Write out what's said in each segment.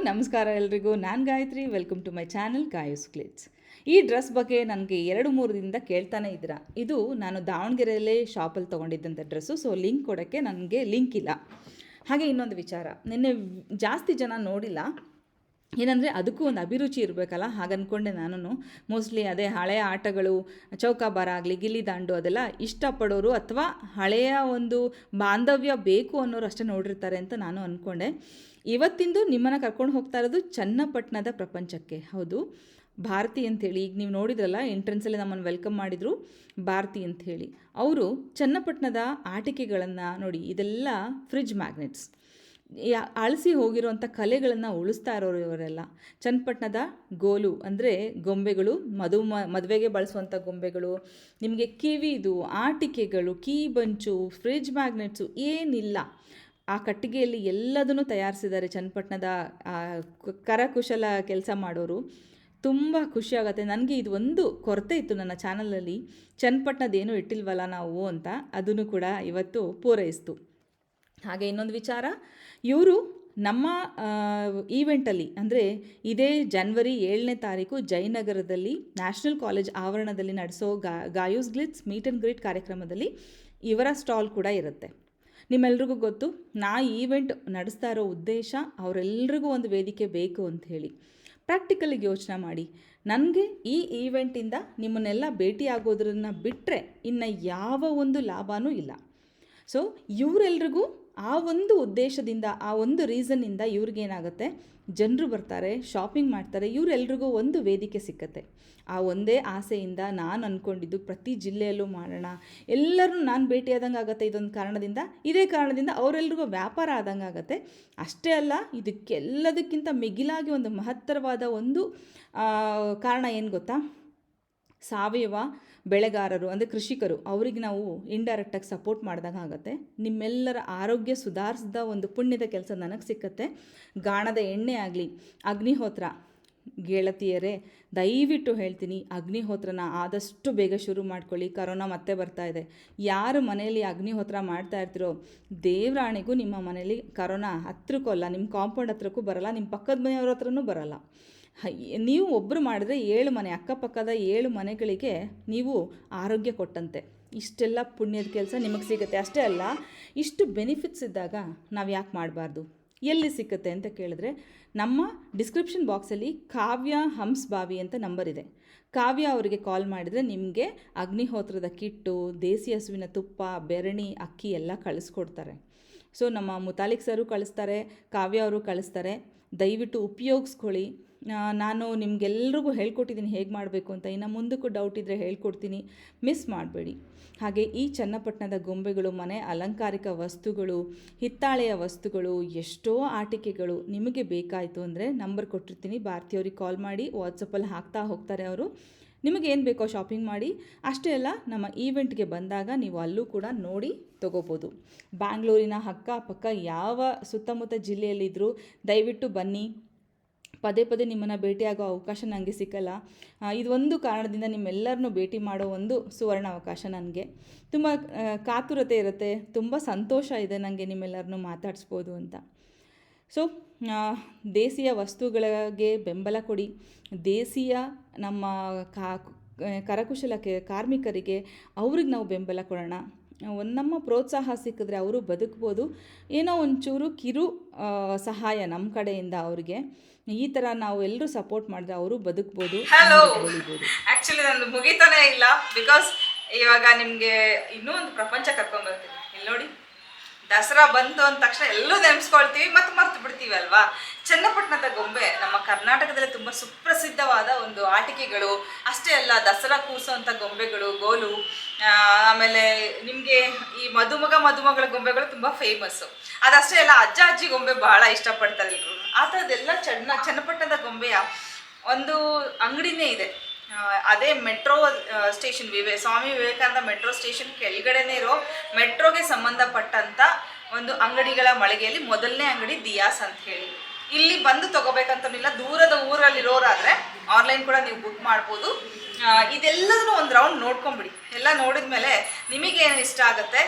ನಮಸ್ಕಾರ ಎಲ್ರಿಗೂ. ನಾನು Gayathri. Welcome to my channel Gayu's Glitz. ಈ ಡ್ರೆಸ್ ಬಗ್ಗೆ ನನಗೆ 2-3 ದಿನದಿಂದ ಕೇಳ್ತಾನೆ ಇದ್ದೀರಾ. ಇದು ನಾನು ದಾವಣಗೆರೆಯಲ್ಲೇ ಶಾಪಲ್ಲಿ ತೊಗೊಂಡಿದ್ದಂಥ ಡ್ರೆಸ್ಸು. ಸೊ ಲಿಂಕ್ ಕೊಡೋಕ್ಕೆ ನನಗೆ ಲಿಂಕ್ ಇಲ್ಲ. ಹಾಗೆ ಇನ್ನೊಂದು ವಿಚಾರ, ನಿನ್ನೆ ಜಾಸ್ತಿ ಜನ ನೋಡಿಲ್ಲ. ಏನಂದರೆ ಅದಕ್ಕೂ ಒಂದು ಅಭಿರುಚಿ ಇರಬೇಕಲ್ಲ, ಹಾಗನ್ಕೊಂಡೆ ನಾನು. ಮೋಸ್ಟ್ಲಿ ಅದೇ ಹಳೆಯ ಆಟಗಳು, ಚೌಕಾಬಾರ ಆಗಲಿ, ಗಿಲ್ಲಿ ದಾಂಡು ಅದೆಲ್ಲ ಇಷ್ಟಪಡೋರು ಅಥವಾ ಹಳೆಯ ಒಂದು ಬಾಂಧವ್ಯ ಬೇಕು ಅನ್ನೋರು ಅಷ್ಟೇ ನೋಡಿರ್ತಾರೆ ಅಂತ ನಾನು ಅಂದ್ಕೊಂಡೆ. ಇವತ್ತಿಂದು ನಿಮ್ಮನ್ನು ಕರ್ಕೊಂಡು ಹೋಗ್ತಾ ಇರೋದು ಚನ್ನಪಟ್ಟಣದ ಪ್ರಪಂಚಕ್ಕೆ. ಹೌದು, ಭಾರತಿ ಅಂಥೇಳಿ, ಈಗ ನೀವು ನೋಡಿದ್ರಲ್ಲ ಎಂಟ್ರೆನ್ಸಲ್ಲಿ ನಮ್ಮನ್ನು ವೆಲ್ಕಮ್ ಮಾಡಿದರು ಭಾರತಿ ಅಂಥೇಳಿ. ಅವರು ಚನ್ನಪಟ್ಟಣದ ಆಟಿಕೆಗಳನ್ನು ನೋಡಿ, ಇದೆಲ್ಲ ಫ್ರಿಡ್ಜ್ ಮ್ಯಾಗ್ನೆಟ್ಸ್, ಅಳಿಸಿ ಹೋಗಿರುವಂಥ ಕಲೆಗಳನ್ನು ಉಳಿಸ್ತಾ ಇರೋರು ಇವರೆಲ್ಲ. ಚನ್ನಪಟ್ಟಣದ ಗೋಲು ಅಂದರೆ ಗೊಂಬೆಗಳು, ಮದುವೆಗೆ ಬಳಸುವಂಥ ಗೊಂಬೆಗಳು, ನಿಮಗೆ ಕಿವಿದು ಆಟಿಕೆಗಳು, ಕೀ ಬಂಚು, ಫ್ರಿಡ್ಜ್ ಮ್ಯಾಗ್ನೆಟ್ಸು ಏನಿಲ್ಲ ಆ ಕಟ್ಟಿಗೆಯಲ್ಲಿ ಎಲ್ಲದನ್ನು ತಯಾರಿಸಿದ್ದಾರೆ ಚನ್ನಪಟ್ಟಣದ ಕರಕುಶಲ ಕೆಲಸ ಮಾಡೋರು. ತುಂಬ ಖುಷಿಯಾಗತ್ತೆ ನನಗೆ. ಇದು ಒಂದು ಕೊರತೆ ಇತ್ತು ನನ್ನ ಚಾನಲಲ್ಲಿ, ಚನ್ನಪಟ್ಟಣದೇನೂ ಇಟ್ಟಿಲ್ವಲ್ಲ ನಾವು ಅಂತ, ಅದನ್ನು ಕೂಡ ಇವತ್ತು ಪೂರೈಸ್ತು. ಹಾಗೆ ಇನ್ನೊಂದು ವಿಚಾರ, ಇವರು ನಮ್ಮ ಈವೆಂಟಲ್ಲಿ ಅಂದರೆ ಇದೇ ಜನವರಿ 7ನೇ ತಾರೀಕು ಜಯನಗರದಲ್ಲಿ ನ್ಯಾಷನಲ್ ಕಾಲೇಜ್ ಆವರಣದಲ್ಲಿ ನಡೆಸೋ ಗಾಯೂಸ್ ಗ್ಲಿಟ್ಸ್ ಮೀಟ್ ಆ್ಯಂಡ್ ಗ್ರೀಟ್ ಕಾರ್ಯಕ್ರಮದಲ್ಲಿ ಇವರ ಸ್ಟಾಲ್ ಕೂಡ ಇರುತ್ತೆ. ನಿಮ್ಮೆಲ್ರಿಗೂ ಗೊತ್ತು, ನಾ ಈವೆಂಟ್ ನಡೆಸ್ತಾ ಇರೋ ಉದ್ದೇಶ ಅವರೆಲ್ಲರಿಗೂ ಒಂದು ವೇದಿಕೆ ಬೇಕು ಅಂತ ಹೇಳಿ. ಪ್ರಾಕ್ಟಿಕಲಿಗೆ ಯೋಚನೆ ಮಾಡಿ, ನನಗೆ ಈ ಈವೆಂಟಿಂದ ನಿಮ್ಮನ್ನೆಲ್ಲ ಭೇಟಿಯಾಗೋದ್ರನ್ನ ಬಿಟ್ಟರೆ ಇನ್ನು ಯಾವ ಒಂದು ಲಾಭವೂ ಇಲ್ಲ. ಸೊ ಇವರೆಲ್ರಿಗೂ ಆ ಒಂದು ಉದ್ದೇಶದಿಂದ, ಆ ಒಂದು ರೀಸನ್ನಿಂದ ಇವ್ರಿಗೇನಾಗುತ್ತೆ, ಜನರು ಬರ್ತಾರೆ, ಶಾಪಿಂಗ್ ಮಾಡ್ತಾರೆ, ಇವರೆಲ್ರಿಗೂ ಒಂದು ವೇದಿಕೆ ಸಿಕ್ಕತ್ತೆ. ಆ ಒಂದೇ ಆಸೆಯಿಂದ ನಾನು ಅಂದ್ಕೊಂಡಿದ್ದು ಪ್ರತಿ ಜಿಲ್ಲೆಯಲ್ಲೂ ಮಾಡೋಣ, ಎಲ್ಲರೂ ನಾನು ಭೇಟಿಯಾದಂಗೆ ಆಗುತ್ತೆ. ಇದೊಂದು ಕಾರಣದಿಂದ, ಇದೇ ಕಾರಣದಿಂದ ಅವರೆಲ್ರಿಗೂ ವ್ಯಾಪಾರ ಆದಂಗೆ ಆಗುತ್ತೆ. ಅಷ್ಟೇ ಅಲ್ಲ, ಇದಕ್ಕೆಲ್ಲದಕ್ಕಿಂತ ಮಿಗಿಲಾಗಿ ಒಂದು ಮಹತ್ತರವಾದ ಒಂದು ಕಾರಣ ಏನು ಗೊತ್ತಾ, ಸಾವಯವ ಬೆಳೆಗಾರರು ಅಂದರೆ ಕೃಷಿಕರು, ಅವ್ರಿಗೆ ನಾವು ಇಂಡೈರೆಕ್ಟಾಗಿ ಸಪೋರ್ಟ್ ಮಾಡಿದಾಗ ಆಗುತ್ತೆ. ನಿಮ್ಮೆಲ್ಲರ ಆರೋಗ್ಯ ಸುಧಾರಿಸಿದ ಒಂದು ಪುಣ್ಯದ ಕೆಲಸ ನನಗೆ ಸಿಕ್ಕತ್ತೆ. ಗಾಣದ ಎಣ್ಣೆ ಆಗಲಿ, ಅಗ್ನಿಹೋತ್ರ, ಗೆಳತಿಯರೇ ದಯವಿಟ್ಟು ಹೇಳ್ತೀನಿ, ಅಗ್ನಿಹೋತ್ರನ ಆದಷ್ಟು ಬೇಗ ಶುರು ಮಾಡ್ಕೊಳ್ಳಿ. ಕರೋನಾ ಮತ್ತೆ ಬರ್ತಾ ಇದೆ. ಯಾರು ಮನೆಯಲ್ಲಿ ಅಗ್ನಿಹೋತ್ರ ಮಾಡ್ತಾ ಇರ್ತೀರೋ, ದೇವರಾಣೆಗೂ ನಿಮ್ಮ ಮನೇಲಿ ಕರೋನಾ ಹತ್ರಕ್ಕೂ ಅಲ್ಲ, ನಿಮ್ಮ ಕಾಂಪೌಂಡ್ ಹತ್ರಕ್ಕೂ ಬರಲ್ಲ, ನಿಮ್ಮ ಪಕ್ಕದ ಮನೆಯವ್ರ ಹತ್ರನೂ ಬರಲ್ಲ. ನೀವು ಒಬ್ಬರು ಮಾಡಿದ್ರೆ 7 ಮನೆ, ಅಕ್ಕಪಕ್ಕದ 7 ಮನೆಗಳಿಗೆ ನೀವು ಆರೋಗ್ಯ ಕೊಟ್ಟಂತೆ. ಇಷ್ಟೆಲ್ಲ ಪುಣ್ಯದ ಕೆಲಸ ನಿಮಗೆ ಸಿಗುತ್ತೆ. ಅಷ್ಟೇ ಅಲ್ಲ, ಇಷ್ಟು ಬೆನಿಫಿಟ್ಸ್ ಇದ್ದಾಗ ನಾವು ಯಾಕೆ ಮಾಡಬಾರ್ದು? ಎಲ್ಲಿ ಸಿಕ್ಕತ್ತೆ ಅಂತ ಕೇಳಿದ್ರೆ, ನಮ್ಮ ಡಿಸ್ಕ್ರಿಪ್ಷನ್ ಬಾಕ್ಸಲ್ಲಿ ಕಾವ್ಯ ಹಂಸಭಾವಿ ಅಂತ ನಂಬರ್ ಇದೆ. ಕಾವ್ಯ ಅವರಿಗೆ ಕಾಲ್ ಮಾಡಿದರೆ ನಿಮಗೆ ಅಗ್ನಿಹೋತ್ರದ ಕಿಟ್ಟು, ದೇಸಿ ಹಸುವಿನ ತುಪ್ಪ, ಬೆರಣಿ, ಅಕ್ಕಿ ಎಲ್ಲ ಕಳಿಸ್ಕೊಡ್ತಾರೆ. ಸೊ ನಮ್ಮ ಮುತಾಲಿಕ್ ಸರು ಕಳಿಸ್ತಾರೆ, ಕಾವ್ಯ ಅವರು ಕಳಿಸ್ತಾರೆ. ದಯವಿಟ್ಟು ಉಪಯೋಗಿಸ್ಕೊಳ್ಳಿ. ನಾನು ನಿಮಗೆಲ್ರಿಗೂ ಹೇಳ್ಕೊಟ್ಟಿದ್ದೀನಿ ಹೇಗೆ ಮಾಡಬೇಕು ಅಂತ. ಇನ್ನು ಮುಂದಕ್ಕೂ ಡೌಟ್ ಇದ್ದರೆ ಹೇಳ್ಕೊಡ್ತೀನಿ, ಮಿಸ್ ಮಾಡಬೇಡಿ. ಹಾಗೆ ಈ ಚನ್ನಪಟ್ಟಣದ ಗೊಂಬೆಗಳು, ಮನೆ ಅಲಂಕಾರಿಕ ವಸ್ತುಗಳು, ಹಿತ್ತಾಳೆಯ ವಸ್ತುಗಳು, ಎಷ್ಟೋ ಆಟಿಕೆಗಳು ನಿಮಗೆ ಬೇಕಾಯಿತು ಅಂದರೆ ನಂಬರ್ ಕೊಟ್ಟಿರ್ತೀನಿ, ಭಾರತೀಯವ್ರಿಗೆ ಕಾಲ್ ಮಾಡಿ, ವಾಟ್ಸಪ್ಪಲ್ಲಿ ಹಾಕ್ತಾ ಹೋಗ್ತಾರೆ ಅವರು. ನಿಮಗೇನು ಬೇಕೋ ಶಾಪಿಂಗ್ ಮಾಡಿ. ಅಷ್ಟೇ ಅಲ್ಲ, ನಮ್ಮ ಈವೆಂಟ್ಗೆ ಬಂದಾಗ ನೀವು ಅಲ್ಲೂ ಕೂಡ ನೋಡಿ ತೊಗೋಬೋದು. ಬ್ಯಾಂಗ್ಳೂರಿನ ಅಕ್ಕಪಕ್ಕ ಯಾವ ಸುತ್ತಮುತ್ತ ಜಿಲ್ಲೆಯಲ್ಲಿದ್ದರೂ ದಯವಿಟ್ಟು ಬನ್ನಿ. ಪದೇ ಪದೇ ನಿಮ್ಮನ್ನು ಭೇಟಿಯಾಗೋ ಅವಕಾಶ ನನಗೆ ಸಿಕ್ಕಲ್ಲ. ಇದೊಂದು ಕಾರಣದಿಂದ ನಿಮ್ಮೆಲ್ಲರನ್ನೂ ಭೇಟಿ ಮಾಡೋ ಒಂದು ಸುವರ್ಣ ಅವಕಾಶ ನನಗೆ. ತುಂಬ ಕಾತುರತೆ ಇರುತ್ತೆ, ತುಂಬ ಸಂತೋಷ ಇದೆ ನನಗೆ ನಿಮ್ಮೆಲ್ಲರನ್ನೂ ಮಾತಾಡಿಸ್ಬೋದು ಅಂತ. ಸೊ ದೇಸಿಯ ವಸ್ತುಗಳಿಗೆ ಬೆಂಬಲ ಕೊಡಿ. ದೇಸಿಯ ನಮ್ಮ ಕರಕುಶಲ ಕಾರ್ಮಿಕರಿಗೆ ಅವ್ರಿಗೆ ನಾವು ಬೆಂಬಲ ಕೊಡೋಣ. ನಮ್ಮ ಪ್ರೋತ್ಸಾಹ ಸಿಕ್ಕಿದ್ರೆ ಅವರು ಬದುಕ್ಬೋದು. ಏನೋ ಒಂಚೂರು ಕಿರು ಸಹಾಯ ನಮ್ಮ ಕಡೆಯಿಂದ ಅವ್ರಿಗೆ, ಈ ಥರ ನಾವು ಎಲ್ಲರೂ ಸಪೋರ್ಟ್ ಮಾಡಿದ್ರೆ ಅವರು ಬದುಕ್ಬೋದು. ಹಲೋ, ಆ್ಯಕ್ಚುಲಿ ನಂದು ಮುಗಿತಾನೇ ಇಲ್ಲ, ಬಿಕಾಸ್ ಇವಾಗ ನಿಮಗೆ ಇನ್ನೂ ಒಂದು ಪ್ರಪಂಚ ಕರ್ಕೊಂಡ್ಬರ್ತೀನಿ. ಇಲ್ಲಿ ನೋಡಿ, ದಸರಾ ಬಂತು ಅಂದ ತಕ್ಷಣ ಎಲ್ಲೂ ನೆನೆಸ್ಕೊಳ್ತೀವಿ ಮತ್ತು ಮರ್ತು ಬಿಡ್ತೀವಿ ಅಲ್ವಾ. ಚನ್ನಪಟ್ಟಣದ ಗೊಂಬೆ ನಮ್ಮ ಕರ್ನಾಟಕದಲ್ಲಿ ತುಂಬ ಸುಪ್ರಸಿದ್ಧವಾದ ಒಂದು ಆಟಿಕೆಗಳು. ಅಷ್ಟೇ ಅಲ್ಲ, ದಸರಾ ಕೂರಿಸೋವಂಥ ಗೊಂಬೆಗಳು, ಗೋಲು, ಆಮೇಲೆ ನಿಮಗೆ ಈ ಮದುಮಗಳ ಗೊಂಬೆಗಳು ತುಂಬ ಫೇಮಸ್ಸು. ಅದಷ್ಟೇ ಅಲ್ಲ, ಅಜ್ಜ ಅಜ್ಜಿ ಗೊಂಬೆ ಬಹಳ ಇಷ್ಟಪಡ್ತಾರೆ ಎಲ್ಲರೂ. ಆ ಥರದ್ದೆಲ್ಲ ಚನ್ನಪಟ್ಟಣದ ಗೊಂಬೆಯ ಒಂದು ಅಂಗಡಿನೇ ಇದೆ. ಅದೇ metro station, Swami Vivekananda metro station ಕೆಳಗಡೆನೇ ಇರೋ ಮೆಟ್ರೋಗೆ ಸಂಬಂಧಪಟ್ಟಂಥ ಒಂದು ಅಂಗಡಿಗಳ ಮಳಿಗೆಯಲ್ಲಿ ಮೊದಲನೇ ಅಂಗಡಿ ದಿಯಾಸ್ ಅಂತ ಹೇಳಿ. ಇಲ್ಲಿ ಬಂದು ತೊಗೋಬೇಕಂತನಿಲ್ಲ, ದೂರದ ಊರಲ್ಲಿರೋರಾದರೆ ಆನ್ಲೈನ್ ಕೂಡ ನೀವು ಬುಕ್ ಮಾಡ್ಬೋದು. ಇದೆಲ್ಲದನ್ನು ಒಂದು ರೌಂಡ್ ನೋಡ್ಕೊಂಬಿಡಿ. ಎಲ್ಲ ನೋಡಿದ ಮೇಲೆ ನಿಮಗೇನು ಇಷ್ಟ ಆಗುತ್ತೆ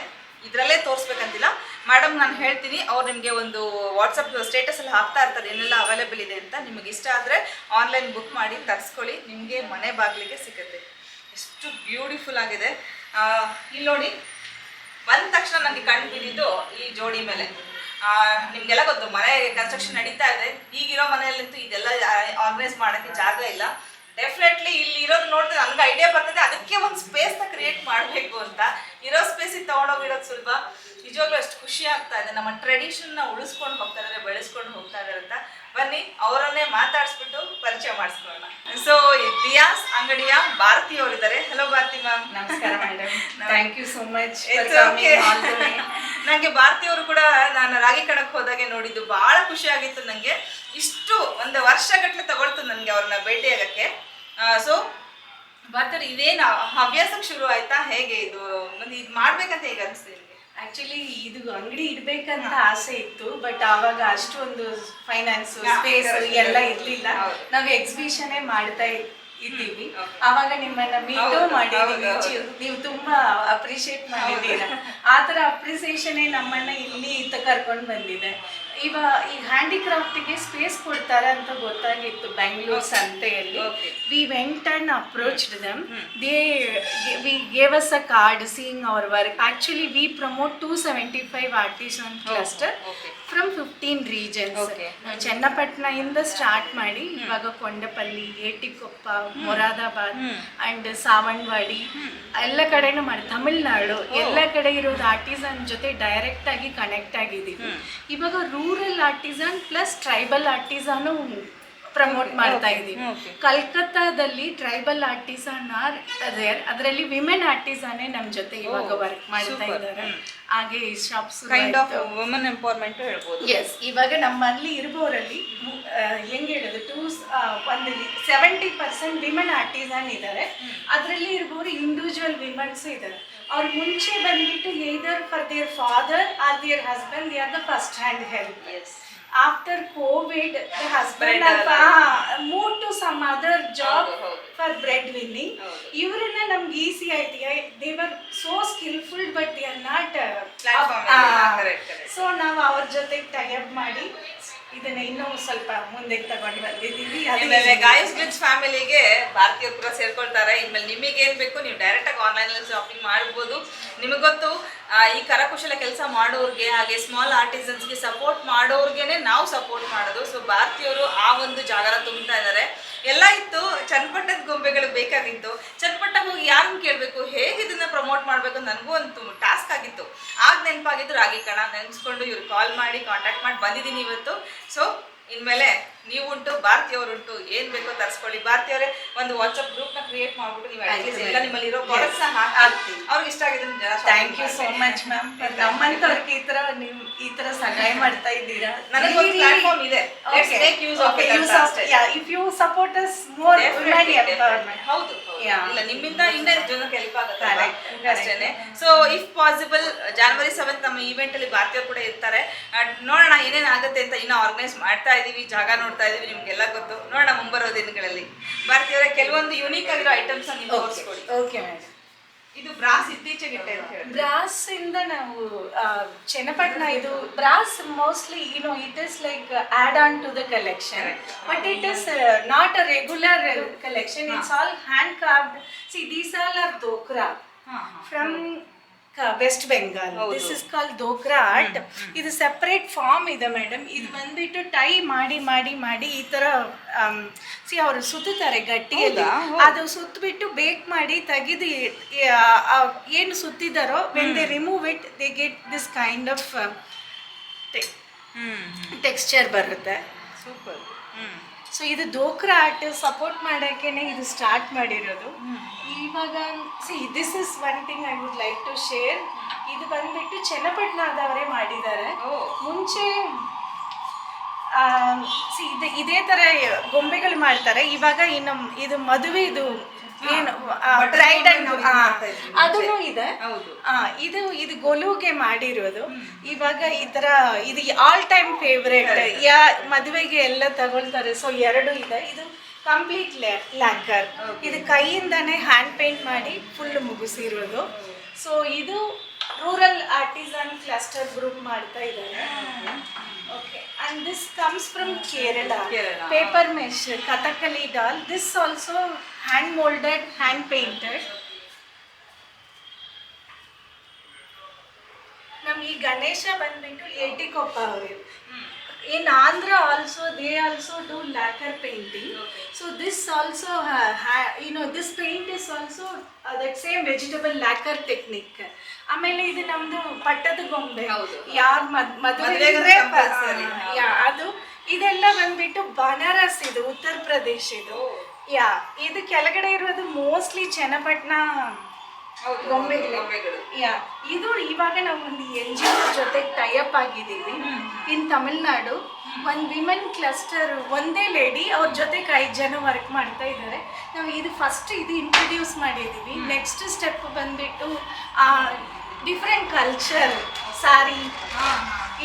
ಇದರಲ್ಲೇ ತೋರಿಸ್ಬೇಕಂತಿಲ್ಲ. ಮೇಡಮ್ ನಾನು ಹೇಳ್ತೀನಿ, ಅವ್ರು ನಿಮಗೆ ಒಂದು ವಾಟ್ಸಪ್ ಸ್ಟೇಟಸಲ್ಲಿ ಹಾಕ್ತಾ ಇರ್ತಾರೆ ಏನೆಲ್ಲ ಅವೈಲೇಬಲ್ ಇದೆ ಅಂತ. ನಿಮಗೆ ಇಷ್ಟ ಆದರೆ ಆನ್ಲೈನ್ ಬುಕ್ ಮಾಡಿ ತರಿಸ್ಕೊಳ್ಳಿ, ನಿಮಗೆ ಮನೆ ಬಾಗಿಲಿಗೆ ಸಿಗುತ್ತೆ. ಎಷ್ಟು ಬ್ಯೂಟಿಫುಲ್ ಆಗಿದೆ. ಇಲ್ಲಿ ನೋಡಿ, ಬಂದ ತಕ್ಷಣ ನನಗೆ ಕಣ್ಣು ಬಿದ್ದಿದ್ದು ಈ ಜೋಡಿ ಮೇಲೆ. ನಿಮಗೆಲ್ಲ ಗೊತ್ತು, ಮನೆ ಕನ್ಸ್ಟ್ರಕ್ಷನ್ ನಡೀತಾ ಇದೆ. ಈಗಿರೋ ಮನೆಯಲ್ಲಂತೂ ಇದೆಲ್ಲ ಆರ್ಗನೈಸ್ ಮಾಡೋಕ್ಕೆ ಜಾಗ ಇಲ್ಲ. ಡೆಫಿನೆಟ್ಲಿ ಇಲ್ಲಿ ಇರೋದು ನೋಡಿದ್ರೆ ನನಗೆ ಐಡಿಯಾ ಬರ್ತದೆ, ಅದಕ್ಕೆ ಒಂದು ಸ್ಪೇಸ್ನ ಕ್ರಿಯೇಟ್ ಮಾಡಬೇಕು ಅಂತ. ಇರೋ ಸ್ಪೇಸಿಗೆ ತೊಗೊಂಡೋಗಿರೋದು ಸುಲಭ. ನಿಜವಾಗ್ಲೂ ಅಷ್ಟು ಖುಷಿ ಆಗ್ತಾ ಇದೆ. ನಮ್ಮ ಟ್ರೆಡಿಷನ್ನ ಉಳಿಸ್ಕೊಂಡು ಹೋಗ್ತಾ ಇದ್ದಾರೆ, ಬೆಳೆಸ್ಕೊಂಡು ಹೋಗ್ತಾ ಇದ್ದಾರೆ ಅಂತ. ಬನ್ನಿ ಅವರನ್ನೇ ಮಾತಾಡಿಸ್ಬಿಟ್ಟು ಪರಿಚಯ ಮಾಡಿಸ್ಕೊಳ್ಳೋಣ. ಸೊ ದಿಯಾಸ್ ಅಂಗಡಿಯ ಭಾರತಿ ಅವರಿದ್ದಾರೆ. Hello Bharathi ma'am. ನಮಸ್ಕಾರ madam, thank you so much. ನನಗೆ ಭಾರತಿ ಅವರು ಕೂಡ ನಾನು ರಾಗಿ ಕಣಕ್ಕೆ ಹೋದಾಗೆ ನೋಡಿದ್ದು ಭಾಳ ಖುಷಿ ಆಗಿತ್ತು. ನನಗೆ ಇಷ್ಟು ಒಂದು ವರ್ಷಗಟ್ಟಲೆ ತಗೊಳ್ತು ನನಗೆ ಅವ್ರನ್ನ ಭೇಟಿಯಾಗಕ್ಕೆ. ಸೊ ಭಾರತಿ ಇದೇನು ಹವ್ಯಾಸಕ್ಕೆ ಶುರು ಆಯ್ತಾ, ಹೇಗೆ ಇದು ಇದು ಮಾಡ್ಬೇಕಂತ ಹೇಗೆ ಅನಿಸ್ತು ನಿಮಗೆ? ಆಕ್ಚುಲಿ ಇದು ಅಂಗಡಿ ಇಡ್ಬೇಕಂತ ಆಸೆ ಇತ್ತು, ಬಟ್ ಆವಾಗ ಅಷ್ಟೊಂದು ಫೈನಾನ್ಸ್ ಸ್ಪೇಸ್ ಎಲ್ಲ ಇರ್ಲಿಲ್ಲ. ನಾವು ಎಕ್ಸಿಬಿಷನ್ ಮಾಡ್ತಾ ಇದ್ದೀವಿ. ಆವಾಗ ನಿಮ್ಮನ್ನ ಮೀಟು ಮಾಡಿದೀವಿ, ನೀವು ತುಂಬಾ ಅಪ್ರಿಶಿಯೇಟ್ ಮಾಡಿದ್ದೀರಾ. ಆ ತರ ಅಪ್ರಿಸಿಯೇಷನ್ ನಮ್ಮನ್ನ ಇಲ್ಲಿ ಕರ್ಕೊಂಡು ಬಂದಿದೆ. ಈ ಹ್ಯಾಂಡಿಕ್ರಾಫ್ಟಿಗೆ ಸ್ಪೇಸ್ ಕೊಡ್ತಾರೆ ಅಂತ ಗೊತ್ತಾಗಿತ್ತು ಬೆಂಗಳೂರು ಸಂತೆಯಲ್ಲಿ. We went and approached them. We gave us a card seeing our work. Actually we promote 275 artisan cluster from 15 regions. Channapatna ಇಂದ ಸ್ಟಾರ್ಟ್ ಮಾಡಿ ಇವಾಗ ಕೊಂಡಪಲ್ಲಿ, ಏಟಿಕೊಪ್ಪ, ಮೊರಾದಾಬಾದ್ ಅಂಡ್ ಸಾವಣವಾಡಿ ಎಲ್ಲ ಕಡೆನೂ ಮಾಡಿ, ತಮಿಳ್ನಾಡು ಎಲ್ಲ ಕಡೆ ಇರೋದು ಆರ್ಟಿಸನ್ ಜೊತೆ ಡೈರೆಕ್ಟ್ ಆಗಿ ಕನೆಕ್ಟ್ ಆಗಿದ್ದೀವಿ. ಇವಾಗ rural artisan plus tribal artisan promote ಮಾಡ್ತಾ ಇದ್ದೀವಿ. ಕಲ್ಕತ್ತಾದಲ್ಲಿ ಟ್ರೈಬಲ್ ಆರ್ಟಿಸನ್ ಅದರಲ್ಲಿ ವಿಮೆನ್ ಆರ್ಟಿಸನ್ ನಮ್ಮ ಜೊತೆ ಇವಾಗ ವರ್ಕ್ ಮಾಡ್ತಾ ಇದ್ದಾರೆ. ಹಾಗೆ ಈ shops kind of women empowerment ಹೇಳ್ಬೋದು. ಎಸ್, ಇವಾಗ ನಮ್ಮಲ್ಲಿ ಇರುವವರಲ್ಲಿ ಹೆಂಗೆ ಹೇಳೋದು, ಒಂದು 70% ವಿಮೆನ್ ಆರ್ಟಿಸನ್ ಇದ್ದಾರೆ. ಅದರಲ್ಲಿ ಇರುವವರು ಇಂಡಿವಿಜುವಲ್ ವಿಮೆನ್ಸ್ ಇದ್ದಾರೆ. ಅವ್ರು ಮುಂಚೆ ಬಂದ್ಬಿಟ್ಟು either for their father or their husband, they are the first hand help. Yes. After COVID, the husband moved to some other job for breadwinning. ಇವ್ರನ್ನ ನಮ್ಗೆ ಈಸಿ ಆಯ್ತು. they were so skillful but they are not so ನಾವು ಅವ್ರ ಜೊತೆ tie up ಮಾಡಿ ಇದನ್ನ ಇನ್ನೂ ಸ್ವಲ್ಪ ಮುಂದೆ ತಗೊಂಡು ಬಂದಿದ್ದೀವಿ. ಆಮೇಲೆ ಗಾಯಸ್ ಗ್ಲಿಟ್ಸ್ ಫ್ಯಾಮಿಲಿಗೆ ಭಾರತೀಯರು ಕೂಡ ಸೇರ್ಕೊಳ್ತಾರೆ. ಇನ್ಮೇಲೆ ನಿಮಗೆ ಏನ್ ಬೇಕು ನೀವು ಡೈರೆಕ್ಟ್ ಆಗಿ ಆನ್ಲೈನ್ ಅಲ್ಲಿ ಶಾಪಿಂಗ್ ಮಾಡ್ಬೋದು. ನಿಮಗೆ ಗೊತ್ತು, ಈ ಕರಕುಶಲ ಕೆಲಸ ಮಾಡೋರ್ಗೆ ಹಾಗೆ ಸ್ಮಾಲ್ ಆರ್ಟಿಸನ್ಸ್ಗೆ ಸಪೋರ್ಟ್ ಮಾಡೋರ್ಗೆನೆ ನಾವು ಸಪೋರ್ಟ್ ಮಾಡೋದು. ಸೊ ಭಾರತೀಯರು ಆ ಒಂದು ಜಾಗರ ತುಂಬ್ತಾ ಇದ್ದಾರೆ. ಎಲ್ಲ ಇತ್ತು, ಚನ್ನಪಟ್ಟಣದ ಗೊಂಬೆಗಳು ಬೇಕಾಗಿತ್ತು. ಚನ್ನಪಟ್ಟಣಕ್ಕೆ ಹೋಗಿ ಯಾರನ್ನು ಕೇಳಬೇಕು, ಹೇಗೆ ಇದನ್ನ ಪ್ರಮೋಟ್ ಮಾಡಬೇಕು ಅಂತ ನನಗೂ ಒಂದು ಟಾಸ್ಕ್ ಆಗಿತ್ತು. ಆಗ ನೆನಪಾಗಿದ್ದು ರಾಗಿ ಕಣ. ನೆನೆಸ್ಕೊಂಡು ಇವ್ರು ಕಾಲ್ ಮಾಡಿ ಕಾಂಟ್ಯಾಕ್ಟ್ ಮಾಡಿ ಬಂದಿದ್ದೀನಿ ಇವತ್ತು. ಸೊ ಇನ್ಮೇಲೆ ನೀವುಂಟು, ಭಾರತೀಯವರುಂಟು, ಏನ್ ಬೇಕೋ ತರಿಸ್ಕೊಳ್ಳಿ. ಭಾರತೀಯವರೇ ಒಂದು ವಾಟ್ಸ್ಆಪ್ ಗ್ರೂಪ್ ನ ಕ್ರಿಯೇಟ್ ಮಾಡ್ಬಿಟ್ಟು ನೀವು ಅಟ್ಲೀಸ್ಟ್ ಎಲ್ಲ ನಿಮ್ಮಲ್ಲಿ ಇರೋ ಪ್ರಾಡಕ್ಟ್ಸ್ ಹಾಕ್ತೀವಿ. ಅವ್ರಿಗೆ ಇಷ್ಟ ಆಗಿದೆ. Thank you so much ma'am. ನಮ್ಮಂತವ್ರಿಗೆ ನೀವು ಈ ತರ ಸಹಾಯ ಮಾಡ್ತಾ ಇದ್ದೀರಾ. ನನಗೆ ಒಂದು ಪ್ಲಾಟ್ಫಾರ್ಮ್ ಇದೆ. Let's make use of it. If you support us more women empowerment. ಹೌದು, ಇಲ್ಲ ನಿಮ್ಮಿಂದ ಇನ್ನಷ್ಟು ಜನಕ್ಕೆ ಹೆಲ್ಪ್ ಆಗುತ್ತೆ ಅಷ್ಟೇನೆ. So if possible January 7th ನಮ್ಮ ಈವೆಂಟ್ ಅಲ್ಲಿ ಭಾರತೀಯರು ಕೂಡ ಇರ್ತಾರೆ. ನೋಡೋಣ ಏನೇನ್ ಆಗುತ್ತೆ ಅಂತ. ಇನ್ನ ಆರ್ಗನೈಸ್ ಮಾಡ್ತಾ ಇದೀವಿ, ಜಾಗ ನೋಡ್ತಾ ಇದೀವಿ, ನಿಮ್ಗೆಲ್ಲ ಗೊತ್ತು. ನೋಡೋಣ ಮುಂಬರೋ ದಿನಗಳಲ್ಲಿ ಭಾರತೀಯರ ಕೆಲವೊಂದು ಯುನೀಕ್ ಆಗಿರೋ ಐಟಮ್ಸ್ ನೀವು ತೋರಿಸ್ಕೊಡಿ. Okay madam. ಇದು ಬ್ರಾಸ್ ಇತ್ತೀಚೆಗೆ ಇಟ್ಟೆ ಅಂತ ಹೇಳಿ. ಬ್ರಾಸ್ ಇಂದ ನಾವು ಚನ್ನಪಟ್ಟಣ, ಇದು brass mostly it is like add on to the collection, but it is not a regular collection. It's all hand carved. See these all are Dokra from West Bengal. This is called Dokra art. ಇದು separate form ಇದೆ madam. ಇದು ಬಂದ್ಬಿಟ್ಟು tie ಮಾಡಿ ಮಾಡಿ ಮಾಡಿ ಈ ತರ ಅವರು ಸುತ್ತಾರೆ ಗಟ್ಟಿಯಲ್ಲಿ. ಅದು ಸುತ್ತಬಿಟ್ಟು ಬೇಕ್ ಮಾಡಿ ತೆಗೆದು ಏನು ಸುತ್ತಿದಾರೋ when they remove it they get this kind of texture ಬರುತ್ತೆ. ಸೂಪರ್. ಸೊ ಇದು ದೋಕ್ರಾ ಆರ್ಟ್ ಸಪೋರ್ಟ್ ಮಾಡೋಕ್ಕೇನೆ ಇದು ಸ್ಟಾರ್ಟ್ ಮಾಡಿರೋದು. ಇವಾಗ this is one thing I would like to share. ಇದು ಬಂದ್ಬಿಟ್ಟು ಚನ್ನಪಟ್ಟಣದವರೇ ಮಾಡಿದ್ದಾರೆ. ಮುಂಚೆ ಇದೇ ಥರ ಗೊಂಬೆಗಳು ಮಾಡ್ತಾರೆ. ಇವಾಗ ಇನ್ನು ಇದು ಮದುವೆ, ಏನು ಬ್ರೈಡ್ ಅದನ್ನು ಇದೆ. ಇದು ಗೊಲುಗೆ ಮಾಡಿರೋದು. ಇವಾಗ ಈ ತರ ಇದು ಆಲ್ ಟೈಮ್ ಫೇವ್ರೇಟ್. ಮದುವೆಗೆ ಎಲ್ಲ ತಗೊಳ್ತಾರೆ. ಸೊ 2 ಇದೆ. ಇದು ಕಂಪ್ಲೀಟ್ ಲ್ಯಾಕರ್. ಇದು ಕೈಯಿಂದಾನೆ ಹ್ಯಾಂಡ್ ಪೇಂಟ್ ಮಾಡಿ ಫುಲ್ ಮುಗಿಸಿರೋದು. ಸೊ ಇದು rural artist women cluster group ಮಾಡ್ತಾ ಇದ್ದಾರೆ. Okay, and this comes from Kerala. Paper mache Kathakali doll. This also hand moulded, hand painted. ನಮ್ ಈ ಗಣೇಶ ಬಂದ್ಬಿಟ್ಟು ಏಟಿಕೊಪ್ಪ ಅವರು. In Andhra also, they also do lacquer painting. So this also, this paint is also that same vegetable lacquer technique. ಆಮೇಲೆ ಇದು ನಮ್ದು ಪಟ್ಟದ ಗೊಂಬೆ, ಯಾರ್ ಮದುವೆ ಅದು ಇದೆಲ್ಲ ಬಂದ್ಬಿಟ್ಟು ಬನಾರಸ್, ಇದು ಉತ್ತರ ಪ್ರದೇಶ್. ಇದು ಇದು ಕೆಳಗಡೆ ಇರೋದು ಮೋಸ್ಟ್ಲಿ ಚನ್ನಪಟ್ಟಣ ಗೊಂಬೆಗಳು. ಇದು ಇವಾಗ ನಾವು ಒಂದು NGO ಜೊತೆ ಟೈಅಪ್ ಆಗಿದ್ದೀವಿ ಇನ್ ತಮಿಳ್ನಾಡು. ಒಂದು ವಿಮೆನ್ ಕ್ಲಸ್ಟರ್, ಒಂದೇ ಲೇಡಿ, ಅವ್ರ ಜೊತೆಗೆ 5 ಜನ ವರ್ಕ್ ಮಾಡ್ತಾ ಇದ್ದಾರೆ. ನಾವು ಇದು ಫಸ್ಟ್ ಇದು ಇಂಟ್ರೊಡ್ಯೂಸ್ ಮಾಡಿದ್ದೀವಿ. ನೆಕ್ಸ್ಟ್ ಸ್ಟೆಪ್ ಬಂದ್ಬಿಟ್ಟು ಡಿಫ್ರೆಂಟ್ ಕಲ್ಚರ್, ಸಾರಿ,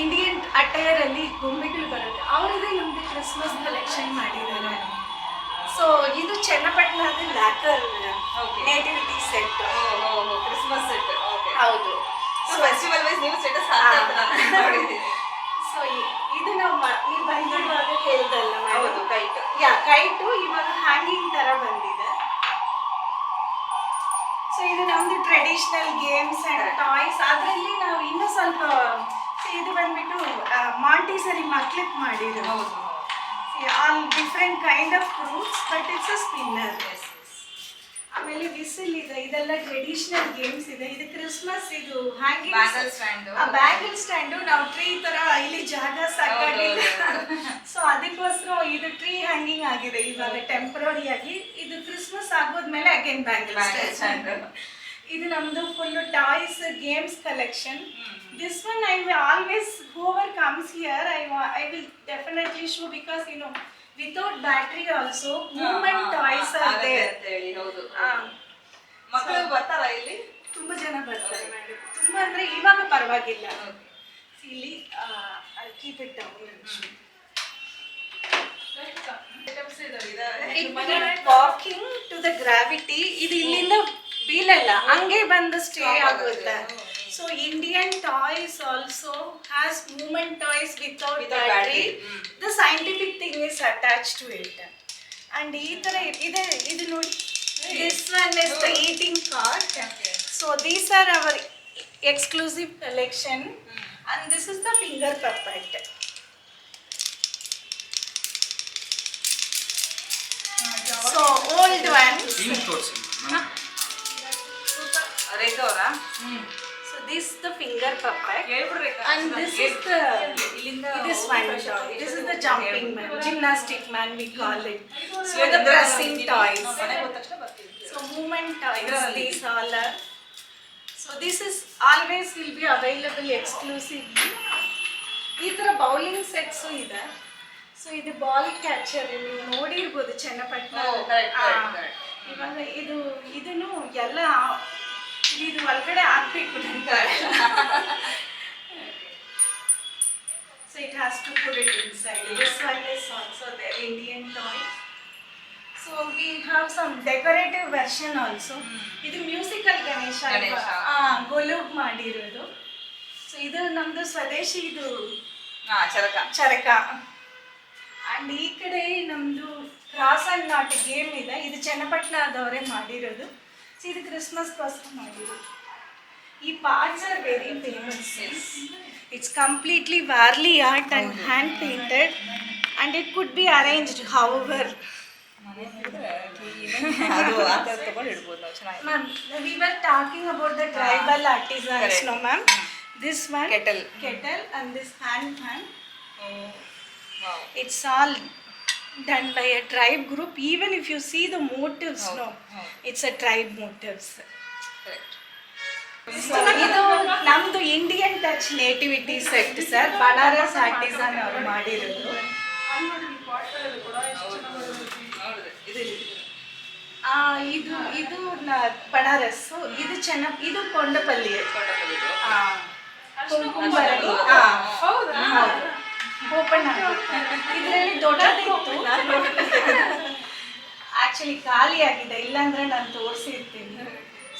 ಇಂಡಿಯನ್ ಅಟೈರ್ ಅಲ್ಲಿ ಗೊಂಬೆಗಳು ಬರುತ್ತೆ. ಅವರದೇ ನಮ್ದು ಕ್ರಿಸ್ಮಸ್ ಕಲೆಕ್ಷನ್ ಮಾಡಿದ್ದಾರೆ. ಸೊ ಇದು ಚನ್ನಪಟ್ಟಣದ ಲ್ಯಾಕರ್ ನೇಟಿವಿಟಿ ಸೆಟ್, ಕ್ರಿಸ್ಮಸ್ ಸೆಟ್. ಹೌದು. ಫೆಸ್ಟಿವಲ್ ವೈಸ್ ನೀವು ಸ್ಟೇಟಸ್ ಹಾಕ್ತಾ ನೋಡಿದ್ದೀವಿ. ಸೊ ಇದು ನಾವು ನೀವು ಬಂದಿರುವಾಗ ಹೇಳ್ದಲ್ಲ, ಹೌದು, ಕೈಟ್. ಕೈಟು ಇವಾಗ ಹ್ಯಾಂಗಿಂಗ್ ತರ ಬಂದಿದೆ. ಸೊ ಇದು ನಮ್ದು ಟ್ರೆಡಿಷನಲ್ ಗೇಮ್ಸ್ ಅಂಡ್ ಟಾಯ್ಸ್. ಅದರಲ್ಲಿ ನಾವು ಇನ್ನೂ ಸ್ವಲ್ಪ ಇದು ಬಂದ್ಬಿಟ್ಟು ಮಾಂಟಿಸರಿ ಮಕ್ಳಿಗೆ ಮಾಡಿರೋದು. All different kind of fruits, but it's a spinner. ಆಮೇಲೆ ವಿಸಿಲ್ ಇದೆ. ಇದೆಲ್ಲ ಟ್ರೆಡಿಷನಲ್ ಗೇಮ್ಸ್ ಇದೆ. ಇದು ಕ್ರಿಸ್ಮಸ್, ಇದು ಹ್ಯಾಂಗಿಂಗ್ ಬ್ಯಾಂಗಲ್ ಸ್ಟ್ಯಾಂಡು. ನಾವು ಟ್ರೀ ತರ ಇಲ್ಲಿ ಜಾಗ ಸಾಕಾಗಿಲ್ಲ, ಸೊ ಅದಕ್ಕೋಸ್ಕರ ಇದು ಟ್ರೀ ಹ್ಯಾಂಗಿಂಗ್ ಆಗಿದೆ ಇವಾಗ ಟೆಂಪರರಿ ಆಗಿ. ಇದು ಕ್ರಿಸ್ಮಸ್ ಆಗೋದ್ಮೇಲೆ ಅಗೇನ್ ಬ್ಯಾಂಗಲ್ ಸ್ಟ್ಯಾಂಡ್. ಇದು ನಮ್ದು full toys games collection. This one I will always, whoever comes here, I will definitely show, because without battery also movement toys are there. ಮಕ್ಕಳು ಬರ್ತಾರಾ ಇಲ್ಲಿ? ತುಂಬಾ ಜನ ಬರ್ತಾರೆ ಮೇಡಮ್. ತುಂಬಾ ಅಂದ್ರೆ ಇವಾಗ ಪರವಾಗಿಲ್ಲ. ಇಲ್ಲಿ keep it down. Walking to the gravity. ಇದು ಇಲ್ಲಿಂದ ಬೀಳಲ್ಲ, ಹಂಗೆ ಬಂದು ಸ್ಟೇ ಆಗುತ್ತೆ. So Indian toys also has movement toys without battery. The scientific thing is attached to it. And ee tara idu nodi, this one is the eating cart. So these are our exclusive collection. And this is the finger puppet. So old ones. Rekha This is the finger puppet, and this is the this one. This is the jumping man, gymnastic man we call it. So the pressing toys. So movement toys, these all are. So this is always will be available exclusively. Either bowling sets ide. So ಇದು ball catcher, ನೀವು ನೋಡಿರ್ಬೋದು ಚನ್ನಪಟ್ಟಣ. ಇವಾಗ ಇದನ್ನು ಎಲ್ಲ ಇದು ಒಳಗಡೆ ಹಾಕ್ಬೇಕು. So it has to put it inside. This one is also the Indian toy. So we have some decorative version also. ಇದು ಮ್ಯೂಸಿಕಲ್ ಗಣೇಶ, ಗೊಲುಗ್ ಮಾಡಿರೋದು. ಸೊ ಇದು ನಮ್ದು ಸ್ವದೇಶಿ, ಇದು ಚರಕ. ಅಂಡ್ ಈ ಕಡೆ ನಮ್ದು ಕ್ರಾಸ್ ಅಂಡ್ ನಾಟ್ ಗೇಮ್ ಇದೆ. ಇದು ಚನ್ನಪಟ್ಟಣದವರೇ ಮಾಡಿರೋದು. ಸೊ ಇದು ಕ್ರಿಸ್ಮಸ್ಗೋಸ್ಕರ ಮಾಡಿರೋದು. ಈ parts are very famous. It's completely Warli art and hand painted, and it could be arranged however. Ma'am, we were talking about the tribal artisans, no ma'am? This one kettle and this hand fan. Wow. It's all done by a tribe group. Even if you see the motifs, it's a tribe motifs. Correct. So ಇದು ನಮ್ದು Indian touch nativity set sir, Banaras artisan ಅವರು ಮಾಡಿರೋದು. ಇದು ಬನಾರಸ್, ಇದು ಇದು Kondapalli, ಕುಂಕುಂಬರಡಿ. Open ಆಗುತ್ತೆ. ಇದರಲ್ಲಿ ದೊಡ್ಡದಿತ್ತು, actually ಖಾಲಿ ಆಗಿದೆ, ಇಲ್ಲಾಂದ್ರೆ ನಾನು ತೋರಿಸಿರ್ತೀನಿ.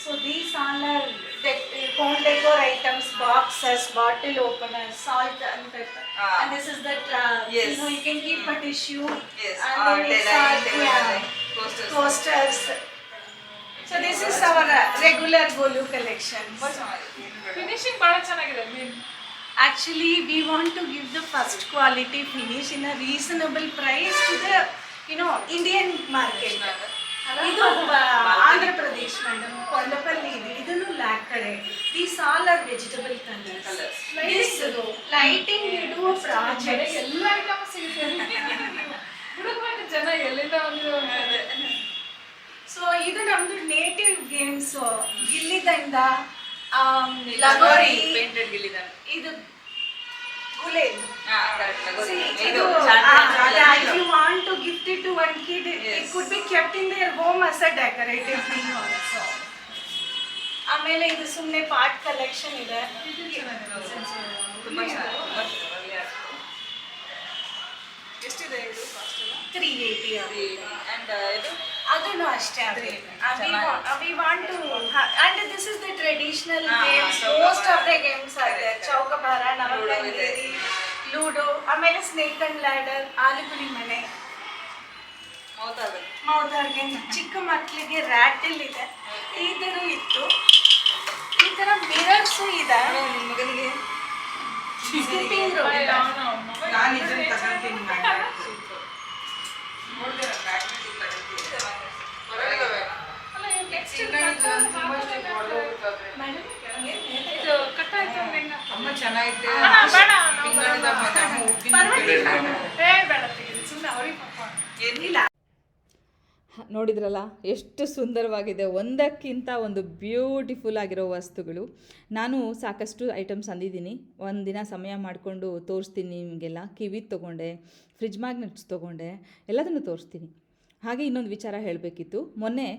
So So these all are home decor items, boxes, bottle openers, salt and pepper. And this is the Yes. you can keep a tissue. Yes. And then it's Coasters. coasters. So this is our regular Golu collection. Finishing ಬಹಳ ಚೆನ್ನಾಗಿದೆ Actually, we want to give the first quality finish in a reasonable price to the Indian market. ಇದು Andhra Pradesh madam Kondapalli ಇದೆ ಇದನ್ನು lacquered these all are vegetable colours lighting ಇಡುವ project ಎಲ್ಲ item ಸಿಗುತ್ತೆ ಹುಡುಕ್ಬೇಕು ಜನ ಎಲ್ಲಿಂದ ಬಂದಿರೋ ಸೊ ಇದು ನಮ್ದು native games gillidanda lagori painted ಗಿಲ್ಲಿದ ಇದು ಗುಲೇಲ್ See, ಇದು if you want to gift it to one kid, it could be kept in their home as a decorative thing also. ಆಮೇಲೆ ಇದು ಸುಮ್ಮನೆ ಪಾರ್ಟ್ ಕಲೆಕ್ಷನ್ ಇದೆ ತುಂಬಾ ಚೆನ್ನಾಗಿ ಎಷ್ಟಿದೆ ಇದು ಕಾಸ್ಟ್ ಎಲ್ಲ 380 ಅಂಡ್ ಇದು ಅದನ್ನು ಅಷ್ಟೇ we want to and this is the traditional games most of the games are there ಚೌಕಬಾರ ನವಕಂಗೇರಿ ಲೂಡೋ ಆಮೇಲೆ ಸ್ನೇಕ್ ಅಂಡ್ ಲ್ಯಾಡರ್ ಆಲುಗುಳಿ ಮನೆ ಮೌತಾರ್ಗೆ ಚಿಕ್ಕ ಮಕ್ಕಳಿಗೆ ರ್ಯಾಟಲ್ ಇದೆ ಈ ಥರ ಇತ್ತು ಈ ಥರ ಮಿರರ್ಸು ಇದೆ ನಿಮ್ಮ ಮಗನಿಗೆ ಸ್ಕಿಪ್ಪಿಂಗ್ ರೋಡ್ ನಾನು ಇದನ್ನು ತಗೊಂತೀನಿ ತುಂಬ ಚೆನ್ನಾಗಿದೆ ಏನಿಲ್ಲ ನೋಡಿದ್ರಲ್ಲ ಎಷ್ಟು ಸುಂದರವಾಗಿದೆ, ಒಂದಕ್ಕಿಂತ ಒಂದು ಬ್ಯೂಟಿಫುಲ್ ಆಗಿರೋ ವಸ್ತುಗಳು. ನಾನು ಸಾಕಷ್ಟು ಐಟಮ್ಸ್ ಅಂದಿದ್ದೀನಿ, ಒಂದಿನ ಸಮಯ ಮಾಡಿಕೊಂಡು ತೋರಿಸ್ತೀನಿ ನಿಮಗೆಲ್ಲ. ಕಿವಿ ತೊಗೊಂಡೆ, ಫ್ರಿಜ್ ಮ್ಯಾಗ್ನೆಟ್ಸ್ ತೊಗೊಂಡೆ, ಎಲ್ಲದನ್ನು ತೋರಿಸ್ತೀನಿ. ಹಾಗೆ ಇನ್ನೊಂದು ವಿಚಾರ ಹೇಳಬೇಕಿತ್ತು. ಮೊನ್ನೆ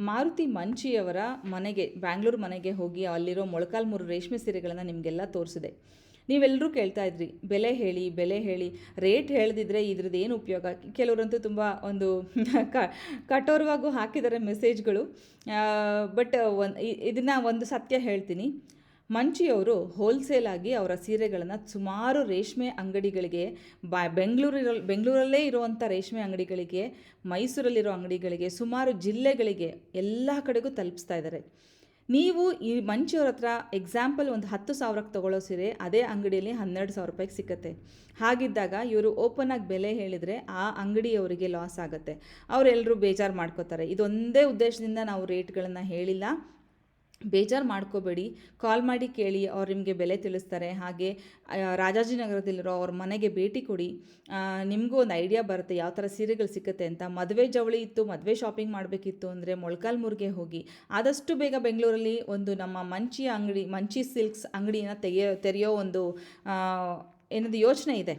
ಮಾರುತಿ ಮಂಚಿಯವರ ಮನೆಗೆ, ಬ್ಯಾಂಗ್ಳೂರು ಮನೆಗೆ ಹೋಗಿ ಅಲ್ಲಿರೋ ಮೊಳಕಾಲ್ಮೂರು ರೇಷ್ಮೆ ಸೀರೆಗಳನ್ನು ನಿಮಗೆಲ್ಲ ತೋರಿಸಿದೆ. ನೀವೆಲ್ಲರೂ ಕೇಳ್ತಾ ಇದ್ರಿ, ಬೆಲೆ ಹೇಳಿ, ರೇಟ್ ಹೇಳ್ದಿದ್ರೆ ಇದ್ರದ್ದು ಏನು ಉಪಯೋಗ. ಕೆಲವರಂತೂ ತುಂಬ ಒಂದು ಕಠೋರವಾಗೂ ಹಾಕಿದ್ದಾರೆ ಮೆಸೇಜ್ಗಳು. ಬಟ್ ಇದನ್ನು ಒಂದು ಸತ್ಯ ಹೇಳ್ತೀನಿ. ಮಂಚಿಯವರು ಹೋಲ್ಸೇಲಾಗಿ ಅವರ ಸೀರೆಗಳನ್ನು ಸುಮಾರು ರೇಷ್ಮೆ ಅಂಗಡಿಗಳಿಗೆ, ಬೆಂಗಳೂರಲ್ಲೇ ಇರುವಂಥ ರೇಷ್ಮೆ ಅಂಗಡಿಗಳಿಗೆ, ಮೈಸೂರಲ್ಲಿರೋ ಅಂಗಡಿಗಳಿಗೆ, ಸುಮಾರು ಜಿಲ್ಲೆಗಳಿಗೆ ಎಲ್ಲ ಕಡೆಗೂ ತಲುಪಿಸ್ತಾ ಇದ್ದಾರೆ. ನೀವು ಈ ಮಂಚಿಯವ್ರ ಹತ್ರ ಎಕ್ಸಾಂಪಲ್ ಒಂದು 10,000ಕ್ಕೆ ತೊಗೊಳ್ಳೋ ಸೀರೆ ಅದೇ ಅಂಗಡಿಯಲ್ಲಿ 12,000 ರೂಪಾಯಿಗೆ ಸಿಗುತ್ತೆ. ಹಾಗಿದ್ದಾಗ ಇವರು ಓಪನ್ ಆಗಿ ಬೆಲೆ ಹೇಳಿದರೆ ಆ ಅಂಗಡಿಯವರಿಗೆ ಲಾಸ್ ಆಗುತ್ತೆ. ಅವರೆಲ್ಲರೂ ಬೇಜಾರು ಮಾಡ್ಕೋತಾರೆ. ಇದೊಂದೇ ಉದ್ದೇಶದಿಂದ ನಾವು ರೇಟ್ಗಳನ್ನು ಹೇಳಿಲ್ಲ. ಬೇಜಾರು ಮಾಡ್ಕೋಬೇಡಿ, ಕಾಲ್ ಮಾಡಿ ಕೇಳಿ, ಅವ್ರು ನಿಮಗೆ ಬೆಲೆ ತಿಳಿಸ್ತಾರೆ. ಹಾಗೆ ರಾಜಾಜಿನಗರದಲ್ಲಿರೋ ಅವ್ರ ಮನೆಗೆ ಭೇಟಿ ಕೊಡಿ, ನಿಮಗೂ ಒಂದು ಐಡಿಯಾ ಬರುತ್ತೆ ಯಾವ ಥರ ಸೀರೆಗಳು ಸಿಗುತ್ತೆ ಅಂತ. ಮದುವೆ ಜವಳಿ ಇತ್ತು, ಮದುವೆ ಶಾಪಿಂಗ್ ಮಾಡಬೇಕಿತ್ತು ಅಂದರೆ ಮೊಳಕಾಲ್ಮೂರಿಗೆ ಹೋಗಿ. ಆದಷ್ಟು ಬೇಗ ಬೆಂಗಳೂರಲ್ಲಿ ಒಂದು ನಮ್ಮ ಮಂಚಿ ಸಿಲ್ಕ್ಸ್ ಅಂಗಡಿನ ತೆರೆಯೋ ಒಂದು ಏನದು ಯೋಚನೆ ಇದೆ.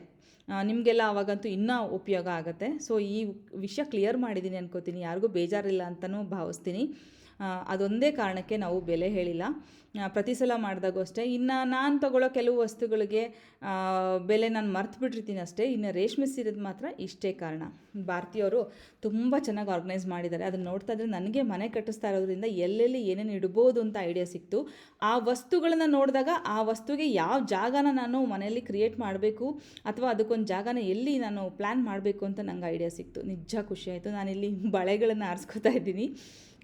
ನಿಮಗೆಲ್ಲ ಆವಾಗಂತೂ ಇನ್ನೂ ಉಪಯೋಗ ಆಗುತ್ತೆ. ಸೊ ಈ ವಿಷಯ ಕ್ಲಿಯರ್ ಮಾಡಿದ್ದೀನಿ ಅನ್ಕೋತೀನಿ, ಯಾರಿಗೂ ಬೇಜಾರಿಲ್ಲ ಅಂತಲೂ ಭಾವಿಸ್ತೀನಿ. ಅದೊಂದೇ ಕಾರಣಕ್ಕೆ ನಾವು ಬೆಲೆ ಹೇಳಿಲ್ಲ. ಪ್ರತಿ ಸಲ ಮಾಡಿದಾಗೂ ಅಷ್ಟೇ. ಇನ್ನು ನಾನು ತಗೊಳ್ಳೋ ಕೆಲವು ವಸ್ತುಗಳಿಗೆ ಬೆಲೆ ನಾನು ಮರ್ತು ಬಿಟ್ಟಿರ್ತೀನಿ ಅಷ್ಟೇ. ಇನ್ನು ರೇಷ್ಮೆ ಸೀರೆದು ಮಾತ್ರ ಇಷ್ಟೇ ಕಾರಣ. ಭಾರತೀಯವರು ತುಂಬ ಚೆನ್ನಾಗಿ ಆರ್ಗನೈಸ್ ಮಾಡಿದ್ದಾರೆ. ಅದನ್ನು ನೋಡ್ತಾ ಇದ್ರೆ ನನಗೆ ಮನೆ ಕಟ್ಟಿಸ್ತಾ ಇರೋದ್ರಿಂದ ಎಲ್ಲೆಲ್ಲಿ ಏನೇನು ಇಡ್ಬೋದು ಅಂತ ಐಡಿಯಾ ಸಿಕ್ತು. ಆ ವಸ್ತುಗಳನ್ನು ನೋಡಿದಾಗ ಆ ವಸ್ತುಗೆ ಯಾವ ಜಾಗನ ನಾನು ಮನೆಯಲ್ಲಿ ಕ್ರಿಯೇಟ್ ಮಾಡಬೇಕು ಅಥವಾ ಅದಕ್ಕೊಂದು ಜಾಗನ ಎಲ್ಲಿ ನಾನು ಪ್ಲ್ಯಾನ್ ಮಾಡಬೇಕು ಅಂತ ನಂಗೆ ಐಡಿಯಾ ಸಿಕ್ತು. ನಿಜ ಖುಷಿಯಾಯಿತು. ನಾನಿಲ್ಲಿ ಬಳೆಗಳನ್ನು ಆರಿಸ್ಕೊತಾ ಇದ್ದೀನಿ.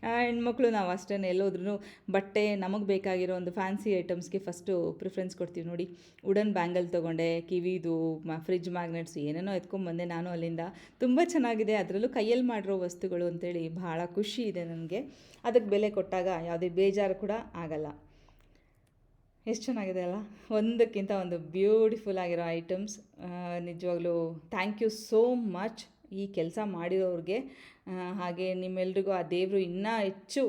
ಹೆಣ್ಮಕ್ಳು ನಾವು ಅಷ್ಟೇ ಎಲ್ಲೋದ್ರೂ ಬಟ್ಟೆ ನಮಗೆ ಬೇಕಾಗಿರೋ ಒಂದು ಫ್ಯಾನ್ಸಿ ಐಟಮ್ಸ್ಗೆ ಫಸ್ಟು ಪ್ರಿಫರೆನ್ಸ್ ಕೊಡ್ತೀವಿ. ನೋಡಿ, ವುಡನ್ ಬ್ಯಾಂಗಲ್ ತೊಗೊಂಡೆ, ಕಿವಿದು, ಫ್ರಿಜ್ ಮ್ಯಾಗ್ನೆಟ್ಸ್ ಏನೇನೋ ಎತ್ಕೊಂಡ್ಬಂದೆ ನಾನು ಅಲ್ಲಿಂದ. ತುಂಬ ಚೆನ್ನಾಗಿದೆ, ಅದರಲ್ಲೂ ಕೈಯಲ್ಲಿ ಮಾಡಿರೋ ವಸ್ತುಗಳು ಅಂತೇಳಿ ಭಾಳ ಖುಷಿ ಇದೆ ನನಗೆ. ಅದಕ್ಕೆ ಬೆಲೆ ಕೊಟ್ಟಾಗ ಯಾವುದೇ ಬೇಜಾರು ಕೂಡ ಆಗಲ್ಲ. ಎಷ್ಟು ಚೆನ್ನಾಗಿದೆ ಅಲ್ಲ, ಒಂದಕ್ಕಿಂತ ಒಂದು ಬ್ಯೂಟಿಫುಲ್ ಆಗಿರೋ ಐಟಮ್ಸ್. ನಿಜವಾಗ್ಲೂ ಥ್ಯಾಂಕ್ ಯು ಸೋ ಮಚ್ ಈ ಕೆಲಸ ಮಾಡಿರೋರಿಗೆ. ಹಾಗೆ ನಿಮ್ಮೆಲ್ರಿಗೂ ಆ ದೇವರು ಇನ್ನೂ ಹೆಚ್ಚು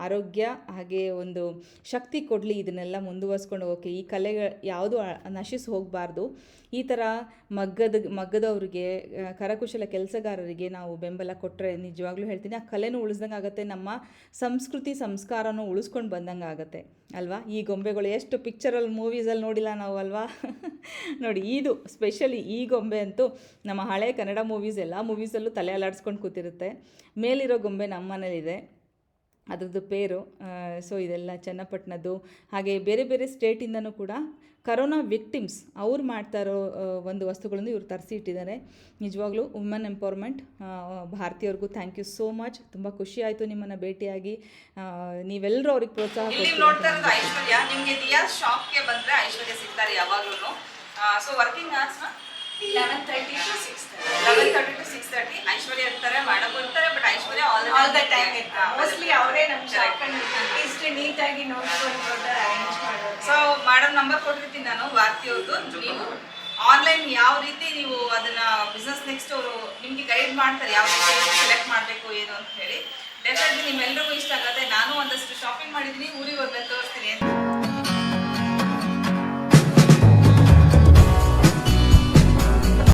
ಆರೋಗ್ಯ ಹಾಗೆ ಒಂದು ಶಕ್ತಿ ಕೊಡಲಿ ಇದನ್ನೆಲ್ಲ ಮುಂದುವರ್ಸ್ಕೊಂಡು ಹೋಗೋಕ್ಕೆ. ಈ ಕಲೆಗಳು ಯಾವುದು ನಶಿಸಿ ಹೋಗಬಾರ್ದು. ಈ ಥರ ಮಗ್ಗದವ್ರಿಗೆ, ಕರಕುಶಲ ಕೆಲಸಗಾರರಿಗೆ ನಾವು ಬೆಂಬಲ ಕೊಟ್ಟರೆ ನಿಜವಾಗ್ಲೂ ಹೇಳ್ತೀನಿ ಆ ಕಲೆನೂ ಉಳಿಸ್ದಂಗೆ ಆಗುತ್ತೆ, ನಮ್ಮ ಸಂಸ್ಕೃತಿ ಸಂಸ್ಕಾರನೂ ಉಳಿಸ್ಕೊಂಡು ಬಂದಂಗೆ ಆಗುತ್ತೆ ಅಲ್ವಾ. ಈ ಗೊಂಬೆಗಳು ಎಷ್ಟು ಪಿಕ್ಚರಲ್ಲಿ ಮೂವೀಸಲ್ಲಿ ನೋಡಿಲ್ಲ ನಾವು ಅಲ್ವಾ. ನೋಡಿ, ಇದು ಸ್ಪೆಷಲಿ ಈ ಗೊಂಬೆ ಅಂತೂ ನಮ್ಮ ಹಳೆ ಕನ್ನಡ ಮೂವೀಸ್ ಎಲ್ಲ ಮೂವೀಸಲ್ಲೂ ತಲೆ ಅಲ್ಲಾಡಿಸ್ಕೊಂಡು ಕೂತಿರುತ್ತೆ. ಮೇಲಿರೋ ಗೊಂಬೆ ನಮ್ಮ ಮನೇಲಿದೆ. ಅದ್ರದ್ದು ಪೇರು. ಸೊ ಇದೆಲ್ಲ ಚನ್ನಪಟ್ಟಣದ್ದು. ಹಾಗೆ ಬೇರೆ ಬೇರೆ ಸ್ಟೇಟಿಂದನೂ ಕೂಡ ಕರೋನಾ ವಿಕ್ಟಿಮ್ಸ್ ಅವ್ರು ಮಾಡ್ತಾ ಇರೋ ಒಂದು ವಸ್ತುಗಳನ್ನು ಇವ್ರು ತರಿಸಿ ಇಟ್ಟಿದ್ದಾರೆ. ನಿಜವಾಗ್ಲೂ ವುಮೆನ್ ಎಂಪವರ್ಮೆಂಟ್. ಭಾರತೀಯವ್ರಿಗೂ ಥ್ಯಾಂಕ್ ಯು ಸೋ ಮಚ್. ತುಂಬ ಖುಷಿ ಆಯಿತು ನಿಮ್ಮನ್ನು ಭೇಟಿಯಾಗಿ. ನೀವೆಲ್ಲರೂ ಅವ್ರಿಗೆ ಪ್ರೋತ್ಸಾಹ ಇಲ್ಲಿ ನೋಡ್ತಾ ಇರೋದು ಐಶ್ವರ್ಯ. ನಿಮ್ಗೆ ದಿಯಾ ಶಾಪ್ಗೆ ಬಂದ್ರೆ ಐಶ್ವರ್ಯ ಸಿಗ್ತಾರೆ ಯಾವಾಗ್ಲೂ. So working hours 11:30 to 6:30. 11:30 to 6:30 ಐಶ್ವರ್ಯ ಇರ್ತಾರೆ, ಮೇಡಮ್ ಇರ್ತಾರೆ. But Aishwarya all the time ಇರ್ತಾರೆ. ಮೋಸ್ಟ್ಲಿ ಅವರೇ ನಮ್ಮ ಶಾಪ್ ಇಷ್ಟು ನೀಟಾಗಿ ನೋಡ್ಕೊಂಡು ಅರೇಂಜ್ ಮಾಡೋದು. ಸೊ ಮೇಡಮ್ ನಂಬರ್ ಕೊಟ್ಟಿರ್ತೀನಿ ನಾನು, ಭಾರತೀಯವ್ರದ್ದು. ನೀವು ಆನ್ಲೈನ್ ಯಾವ ರೀತಿ ನೀವು ಅದನ್ನ ಬಿಸ್ನೆಸ್ ನೆಕ್ಸ್ಟ್ ಅವರು ನಿಮ್ಗೆ ಗೈಡ್ ಮಾಡ್ತಾರೆ, ಯಾವ ರೀತಿ ಸೆಲೆಕ್ಟ್ ಮಾಡಬೇಕು ಏನು ಅಂತ ಹೇಳಿ. ಡೆಫಿನೆಟ್ಲಿ ನಿಮ್ಮೆಲ್ಲರಿಗೂ ಇಷ್ಟ ಆಗುತ್ತೆ. ನಾನು ಒಂದಷ್ಟು ಶಾಪಿಂಗ್ ಮಾಡಿದ್ದೀನಿ, ಊರಿಗೆ ಹೋಗ್ಬೇಕು ತೋರಿಸ್ತೀನಿ ಅಂತ.